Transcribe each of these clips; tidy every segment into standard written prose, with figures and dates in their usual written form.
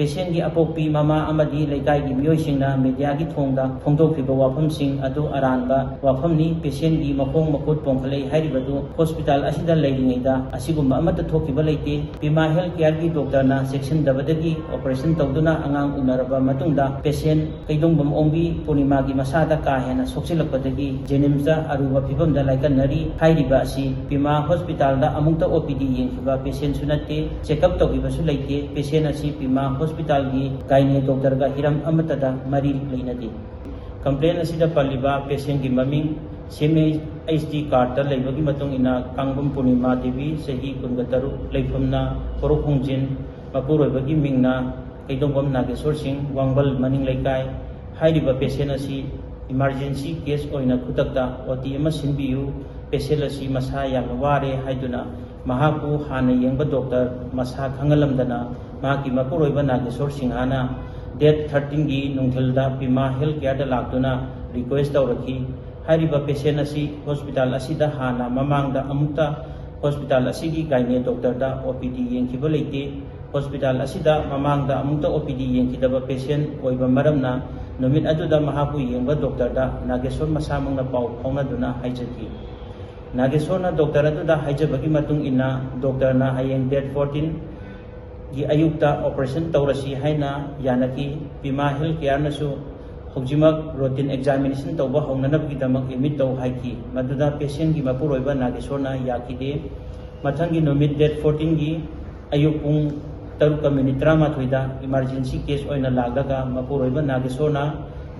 patient की अपोक्पी mama अमदी लेकाई की मियोइसिंगना media की थोंगदा फोंदोक्रिबा वाफमसिंग अदु अरानबा वाफमनी पेशेंट की मखोंग मखुत पोंखले हाइरिबदु हॉस्पिटल असिदा लेरिङैदा असिगुम्बा अमत थोकिबा लेते पीमा हेल्थ केयर की डॉक्टर ना सेक्शन दबदगी ऑपरेशन तौदुना अंगांग उनरबा मतुंगदा पेशेंट कैदोंबम ओंबी पूर्णिमा की मसादा का हेना सोक्सिलकपदगी जेनिम्सदा अरुबा फिबमदा लाइकनरी हाइरिबा असि पीमा हॉस्पिटल दा अमुक्ता ओपीडी येंखिबा पेशेंट सुनते चेकअप तौगिबसु लेते पेशेंट असि पीमा हॉस्पिटल की गाइने डॉक्टर का हिरम अमतदा मरी लेनदी कंप्लेन असिदा पल्लिबा पेशेंट की ममिंग CMHD कार्ड लेबगी मतुंग इना कांगबम पूर्णिमा देवी सही कुनगतरु लेफमना कोरोखोंजिन मपुरोबगी मिंगना कैदोंबम नागेश्वर सिंह वांगबल मनिंग लेकाय हाइरिबा पेशेंट असि इमरजेंसी केस ओइना खुतकता ओटी अमा सिनबियु पेशेंट असि मसा याम वारे हाइदुना महापु हाना येंबा डॉक्टर मसा खंगलमदना माकी मपुरोइबा नागेश्वर सिंहाना डेट 13 की नुंगथलदा पीमा हेल्थ केयर दा लाक्तुना रिक्वेस्ट तौरखी हाइरिबा पेशेंट असि हॉस्पिटल असिदा हाना ममांगदा अमुक्ता हॉस्पिटल असिगी गाइने डॉक्टर दा OPD येंखिबा लेते हॉस्पिटल असिदा ममांगदा अमुक्ता OPD येंखिदबा पेशेंट ओइबा मरमना नुमित अदुदा महापु येंबा डॉक्टर दा नागेश्वर मसामंगना पाउ फाउनादुना हाइजकी नागेश्वरना डॉक्टर अदुदा हाइजबगी मतुंग इना डॉक्टर ना हायेंग डेट 14 की अयुक्ता ऑपरेशन तौरसी हैना यानकी पीमा हेल्थ केयर नसु हौजिमक रूटीन एग्जामिनेशन तौबा हौननबगीदमक एडमिट तौ हाइकी मदुदा पेशेंट की मपुरोइबा नागेश्वरना याकीदे मथंगी नुमित डेट 14 की अयुक पुंग 3:13 इमरजेंसी केस ओइना लागदगा मपुरोइबा नागेश्वरना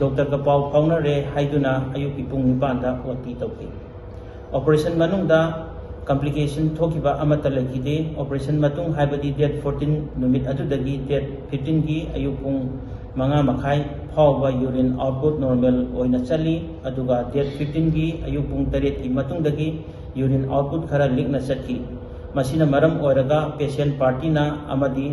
डॉक्टर का पाउ फाउनरे हाइदुना अयुक पुंग 9 दा ओटी तौकी ऑपरेशन मनुंगदा कॉम्प्लिकेशन थोकिबा अमत लेखिदे ऑपरेशन मतुंग हाइबदी डेट 14 नुमित अदुदगी डेट 15 की अयुक पुंग 5:30 फाउबा यूरिन आउटपुट नॉर्मल ओइना चली अदुगा डेट 15 की अयुक पुंग 8 की मतुंगदगी यूरिन आउटपुट खरा लिखना चटकी मसीना मरम ओइरगा पेशेंट पार्टीना अमदी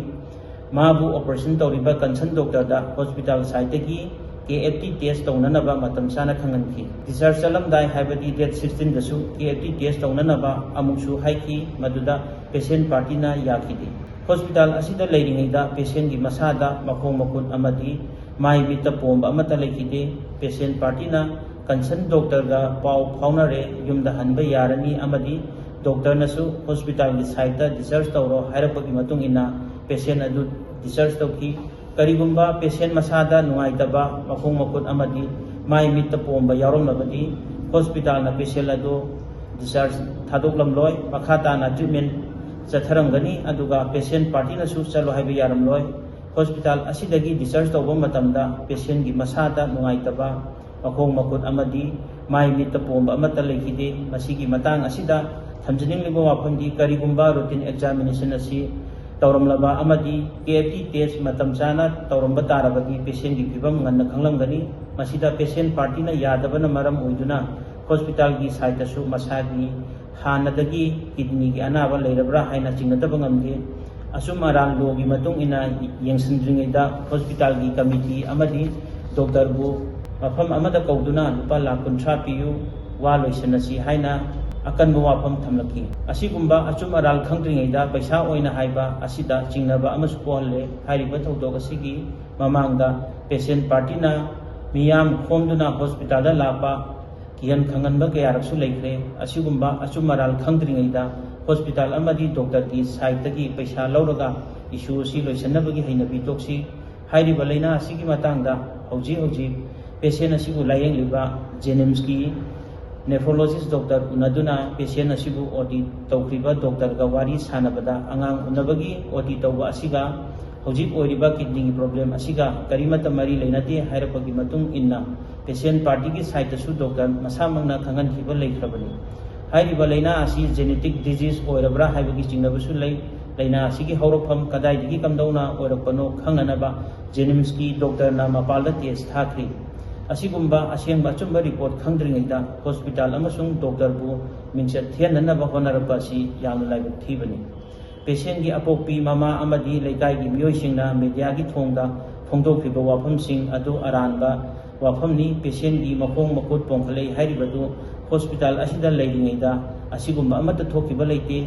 माबु ऑपरेशन तौरिबा कंसर्न डॉक्टर दा हॉस्पिटल साइट की KFT टेस्ट तौननबा मतम साना खंगनखी डिस्चार्ज चलमदाय हाइबदी डेट 16 दसु KFT टेस्ट तौननबा अमुक्सु हाइकी मदुदा पेशेंट पार्टीना याखिदे हॉस्पिटल असिदा लेरिङैदा पेशेंट की मसादा मखोंग मखुन अमदी माइ मित पोंबा अमता लेखिदे पेशेंट पार्टीना कंसर्न डॉक्टर गा पाउ फाउनरे युमदा हनबा यारनी अमदी डॉक्टर नसु हॉस्पिटल की साइट डिस्चार्ज तौरो हाइरपगी मतुंग इना पेशेंट अदु डिस्चार्ज तौकी करीगुंबा पेशेंट मसादा नुआइतबा मखोंग मखुन अमदी माइ मित पोंबा यारोमबदी हॉस्पिटल ना पेशेंट अदु डिस्चार्ज थादोकलमलोय मखाताना ट्रीटमेंट चथरंगनी अदुगा पेशेंट पार्टी नसु चलो हाइबा यारमलोय हॉस्पिटल असिदगी डिस्चार्ज तौबा मतमदा पेशेंट की मसादा नुआइतबा मखोंग मखुन अमदी माइ मित पोंबा अमता लेखिदे मसिगी मतांग असिदा थमजनिंगलिबा वाफमदी करीगुंबा रूटीन एग्जामिनेशन असि तौरमलबा अमदी KFT टेस्ट मतम चाना तौरमबा तारबदी पेशेंट की फिबम ngana खंगलमगनी मसिदा पेशेंट पार्टीना यादबना मरम ओइदुना हॉस्पिटल की साइटसु मसागी हानदगी किडनी की अनाबा लेरबरा हाइना चिंगदबा ngamde असुम अरान लोगी मतुंग इना येंगसिनद्रिङैदा हॉस्पिटल की कमिटी अमदी डॉक्टर बु मफम अमदा कौदुना लुपा 1,50,000 पियु वा लोइसनसी हाइना अकनबा वाफम थमलकी असिगुंबा अचुम अराल खंद्रिङैदा पैसा ओइना हाइबा असिदा चिंगनबा अमसु पोहले हाइरिबा थौदोक असिगी ममांगदा पेशेंट पार्टीना मियाम खोमदुना हॉस्पिटल दा लापा कियन खंगनबा कयारसु लेख्रे असिगुंबा अचुम अराल खंद्रिङैदा हॉस्पिटल अमदी डॉक्टर की साइट की पैसा लौरगा इशू असि लोइसनबगी हैनबी तोक्सी हाइरिबा लेना असिगी मतंगदा हौजी हौजी पेशेंट असिबु लायेंगलिबा जेनिम्स की नेफ्रोलॉजिस्ट डॉक्टर उनदुना पेशेंट असिबु ओटी तौखरिबा डॉक्टर का वारी सानबदा अंगांग उनबगी ओटी तौबा असिगा हौजिक ओइरिबा किडनी की प्रॉब्लम असिगा करीमत मरी लेनते हाइरपगी मतुंग इन्ना पेशेंट पार्टी की साइटसु डॉक्टर मसामंगना खंगनखिबा लेख्रबनी हाइरिबा लेना असि जेनेटिक डिजीज ओइरबरा हाइबगी चिंगनबसु लेना असिगी हौरफम कदाइदगी कमदौना ओइरपनो खंगनबा जेनिम्स की डॉक्टर ना मपालदा टेस्ट थाखरी असिगुंबा असेंबा अचुंबा रिपोर्ट खंद्रिङैदा हॉस्पिटल अमसुंग डॉक्टर बु मिंचत थेननबा होनरबा असि यामना लाइबक थीबनी पेशेंट की अपोक्पी ममा अमदी लेकाई की मियोइसिंगना मीडिया की थोंगदा फोंदोक्रिबा वाफमसिंग अदु अरानबा वाफमनी पेशेंट की मखोंग मखुत पोंखले हाइरिबदु हॉस्पिटल असिदा लेरिङैदा असिगुंबा अमत थोकिबा लेते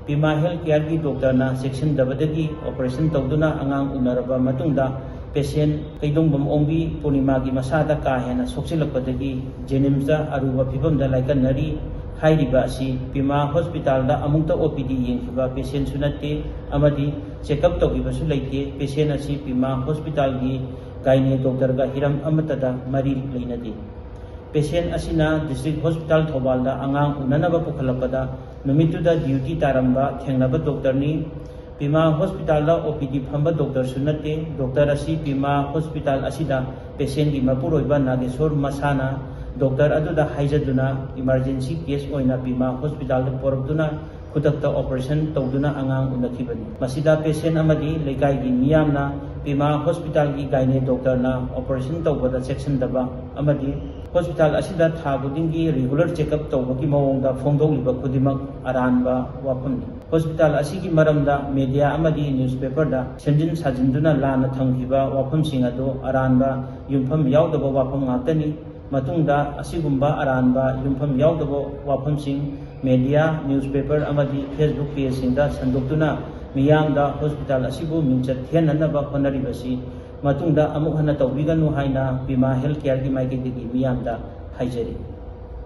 Pima Healthcare की डॉक्टरना चेक्सिनदबदगी ऑपरेशन तौदुना अंगांग उनरबा मतुंगदा पेशेंट कैदोंबम ओंबी पूर्णिमा की मसादा का हेना सोक्सिलकपदगी जेनिम्सदा अरुबा फिबमदा लाइकनरी हाइरिबा असि Pima हॉस्पिटल दा अमुक्ता ओपीडी येंखिबा पेशेंट सुनते अमदी चेकअप तौगिबसु लेते पेशेंट असि Pima हॉस्पिटल की गाइने डॉक्टर का हिरम अमतदा मरी लेनदी पेशेंट असिना डिस्ट्रिक्ट हॉस्पिटल थौबालदा अंगांग उननबा पुखलपदा नुमितुदा ड्यूटी तारंबा थेंगनबा डॉक्टरनी Pima हॉस्पिटल दा ओपीडी फंबा डॉक्टर सुनते डॉक्टर असि Pima हॉस्पिटल असिदा पेशेंट की मपुरोइबा नागेश्वर मसाना डॉक्टर अदुदा हाइजदुना इमरजेंसी केस ओइना Pima हॉस्पिटल दा पोरबदुना खुदक्ता ऑपरेशन तौदुना अंगांग उनखिबनी मसिदा पेशेंट अमदी लेकाइगी मियामना Pima हॉस्पिटल की गाइने डॉक्टर ना ऑपरेशन तौबदा चेक्सिनदबा अमदी हॉस्पिटल असिदा था खुदिंगी regular checkup तौबगी मवोंगदा फोंदोलिबा खुदिमक अरानबा वाफमनी hospital असिगी मरमदा media अमदी newspaper दा सेंजिन साजिंदुना लाना थंगिबा वाफमसिंग अदो अरानबा युमफम यावदबा वाफम ngakani matungda asigumba aranba yumfam yaudabo wafamsing media newspaper amadi Facebook page singda sandoktuna miyamda hospital asibu mingchat thiananaba honaribasi matungda amuk hana tawbiganu haina Pima Healthcare ki maikeki miyamda haijari